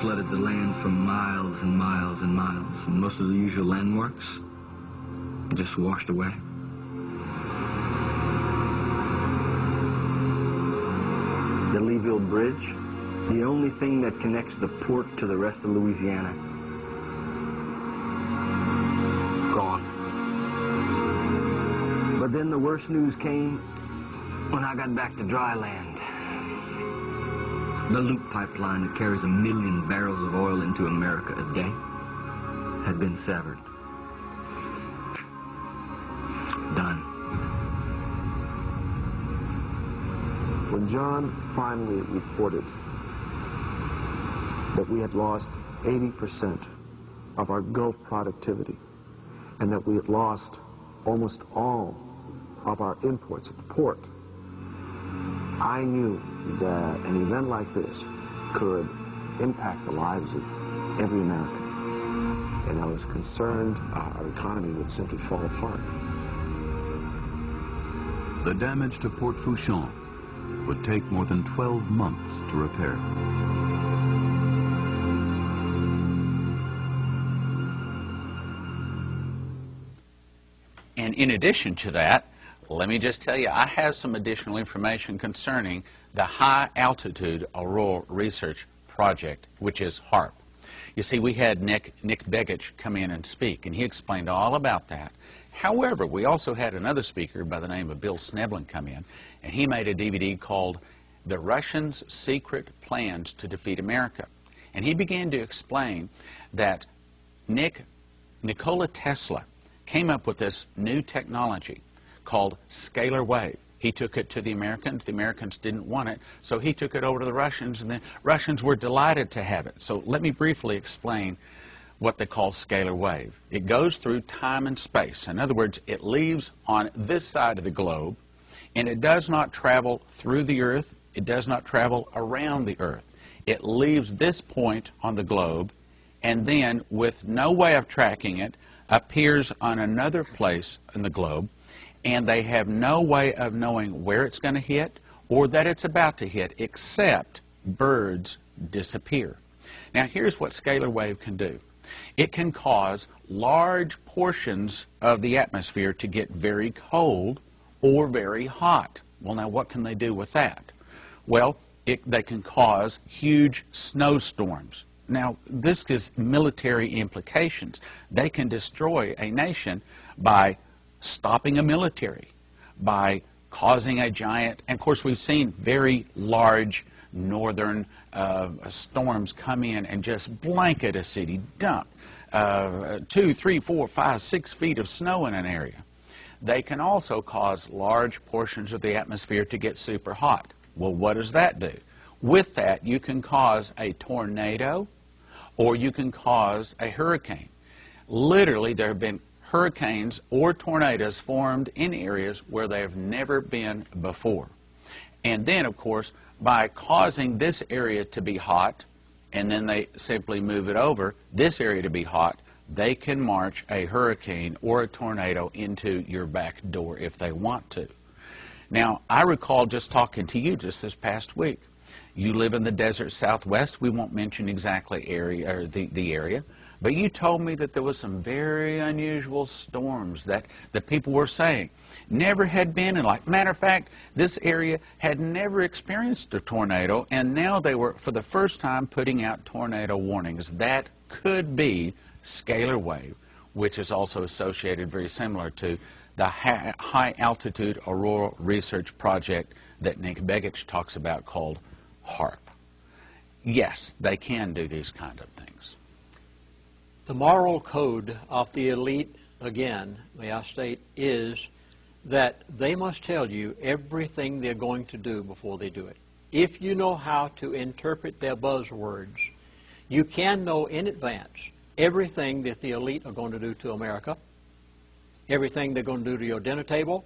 flooded the land for miles and miles and miles, and most of the usual landmarks just washed away. The Leeville Bridge, the only thing that connects the port to the rest of Louisiana, gone. But then the worst news came when I got back to dry land. The loop pipeline that carries 1 million barrels of oil into America a day had been severed. Done. When John finally reported that we had lost 80% of our Gulf productivity and that we had lost almost all of our imports at the port, I knew that an event like this could impact the lives of every American. And I was concerned our economy would simply fall apart. The damage to Port Fourchon would take more than 12 months to repair. And in addition to that, let me just tell you, I have some additional information concerning the High Altitude Auroral Research Project, which is HAARP. You see, we had Nick Begich come in and speak, and he explained all about that. However, we also had another speaker by the name of Bill Sneblin come in, and he made a DVD called The Russians' Secret Plans to Defeat America. And he began to explain that Nikola Tesla came up with this new technology called scalar wave. He took it to the Americans. The Americans didn't want it, so he took it over to the Russians, and the Russians were delighted to have it. So let me briefly explain what they call scalar wave. It goes through time and space. In other words, it leaves on this side of the globe, and it does not travel through the Earth. It does not travel around the Earth. It leaves this point on the globe, and then, with no way of tracking it, appears on another place in the globe, and they have no way of knowing where it's going to hit or that it's about to hit, except birds disappear. Now, here's what scalar wave can do. It can cause large portions of the atmosphere to get very cold or very hot. Well, now, what can they do with that? Well, they can cause huge snowstorms. Now, this is military implications. They can destroy a nation by stopping a military, by causing a giant, and of course we've seen very large northern storms come in and just blanket a city, dump 2, 3, 4, 5, 6 feet of snow in an area. They can also cause large portions of the atmosphere to get super hot. Well, what does that do? With that, you can cause a tornado or you can cause a hurricane. Literally, there have been hurricanes or tornadoes formed in areas where they have never been before. And then, of course, by causing this area to be hot, and then they simply move it over, this area to be hot, they can march a hurricane or a tornado into your back door if they want to. Now, I recall just talking to you just this past week. You live in the desert Southwest. We won't mention exactly the area. But you told me that there was some very unusual storms that the people were saying never had been in. Like, matter of fact, this area had never experienced a tornado, and now they were, for the first time, putting out tornado warnings. That could be scalar wave, which is also associated very similar to the High Altitude Auroral Research Project that Nick Begich talks about called HAARP. Yes, they can do these kind of things. The moral code of the elite, again, may I state, is that they must tell you everything they're going to do before they do it. If you know how to interpret their buzzwords, you can know in advance everything that the elite are going to do to America, everything they're going to do to your dinner table,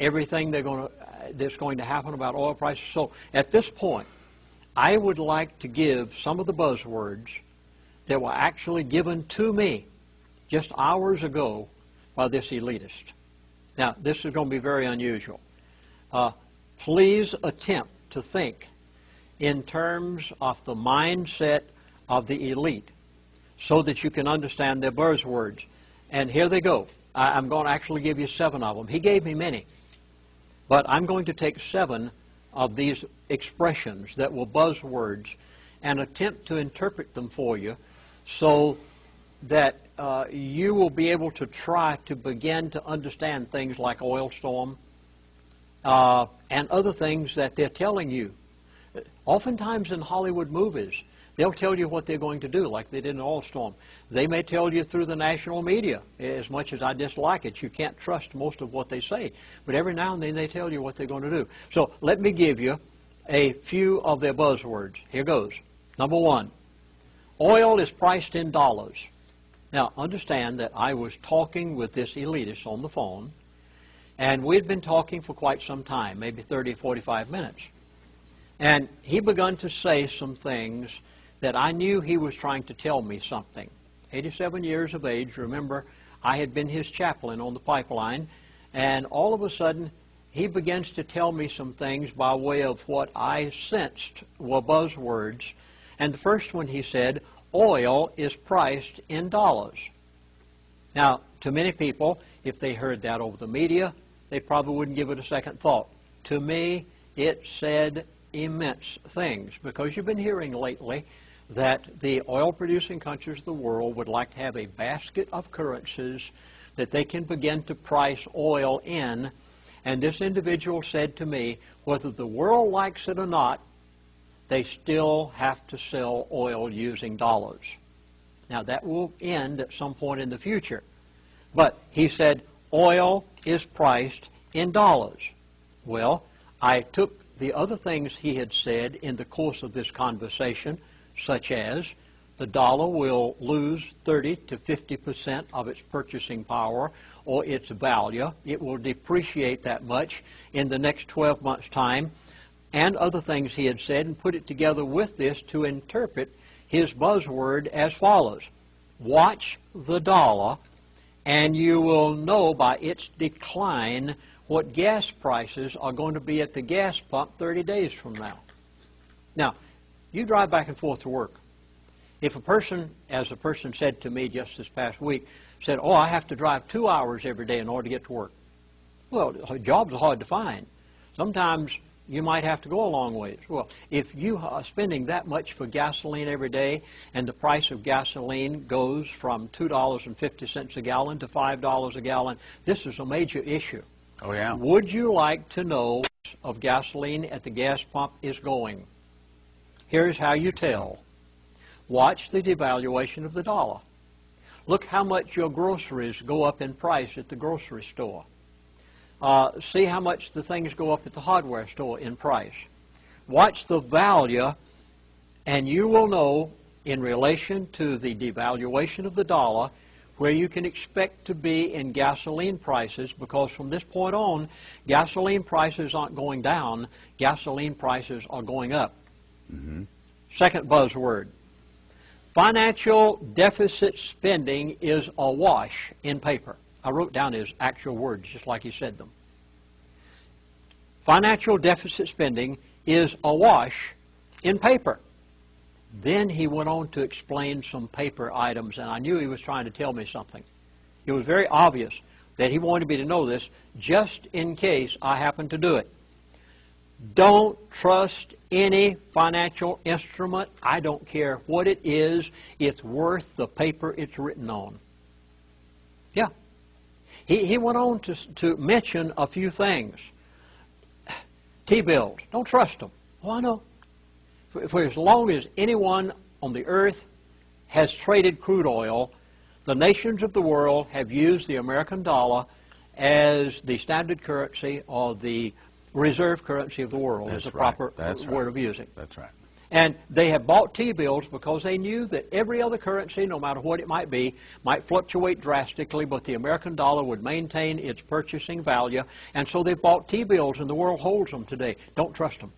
everything that's going to happen about oil prices. So at this point, I would like to give some of the buzzwords that were actually given to me just hours ago by this elitist. Now, this is going to be very unusual. Please attempt to think in terms of the mindset of the elite so that you can understand their buzzwords. And here they go. I'm going to actually give you 7 of them. He gave me many. But I'm going to take 7 of these expressions that were buzzwords and attempt to interpret them for you so that you will be able to try to begin to understand things like oil storm and other things that they're telling you. Oftentimes in Hollywood movies, they'll tell you what they're going to do, like they did in oil storm. They may tell you through the national media. As much as I dislike it, you can't trust most of what they say. But every now and then they tell you what they're going to do. So let me give you a few of their buzzwords. Here goes. Number 1, oil is priced in dollars. Now, understand that I was talking with this elitist on the phone, and we'd been talking for quite some time, maybe 30 or 45 minutes. And he begun to say some things that I knew he was trying to tell me something. 87 years of age, remember, I had been his chaplain on the pipeline, and all of a sudden, he begins to tell me some things by way of what I sensed were buzzwords. And the first one he said, oil is priced in dollars. Now, to many people, if they heard that over the media, they probably wouldn't give it a second thought. To me, it said immense things, because you've been hearing lately that the oil-producing countries of the world would like to have a basket of currencies that they can begin to price oil in. And this individual said to me, whether the world likes it or not, they still have to sell oil using dollars. Now, that will end at some point in the future. But he said, oil is priced in dollars. Well, I took the other things he had said in the course of this conversation, such as the dollar will lose 30 to 50% of its purchasing power or its value. It will depreciate that much in the next 12 months' time, and other things he had said, and put it together with this to interpret his buzzword as follows. Watch the dollar, and you will know by its decline what gas prices are going to be at the gas pump 30 days from now. Now, you drive back and forth to work. If a person, as a person said to me just this past week, said, oh, I have to drive 2 hours every day in order to get to work. Well, jobs are hard to find. Sometimes you might have to go a long ways. Well, if you are spending that much for gasoline every day, and the price of gasoline goes from $2.50 a gallon to $5 a gallon, this is a major issue. Oh, yeah. Would you like to know of gasoline at the gas pump is going? Here's how you tell. Watch the devaluation of the dollar. Look how much your groceries go up in price at the grocery store. See how much the things go up at the hardware store in price. Watch the value, and you will know in relation to the devaluation of the dollar where you can expect to be in gasoline prices, because from this point on, gasoline prices aren't going down, gasoline prices are going up. Mm-hmm. Second buzzword. Financial deficit spending is awash in paper. I wrote down his actual words just like he said them. Financial deficit spending is awash in paper. Then he went on to explain some paper items, and I knew he was trying to tell me something. It was very obvious that he wanted me to know this just in case I happened to do it. Don't trust any financial instrument. I don't care what it is. It's worth the paper it's written on. Yeah. He went on to mention a few things. T-bills. Don't trust them. Oh, I know. For as long as anyone on the earth has traded crude oil, the nations of the world have used the American dollar as the standard currency or the reserve currency of the world. That's the proper word of using. That's right. And they have bought T-bills because they knew that every other currency, no matter what it might be, might fluctuate drastically, but the American dollar would maintain its purchasing value. And so they bought T-bills, and the world holds them today. Don't trust them.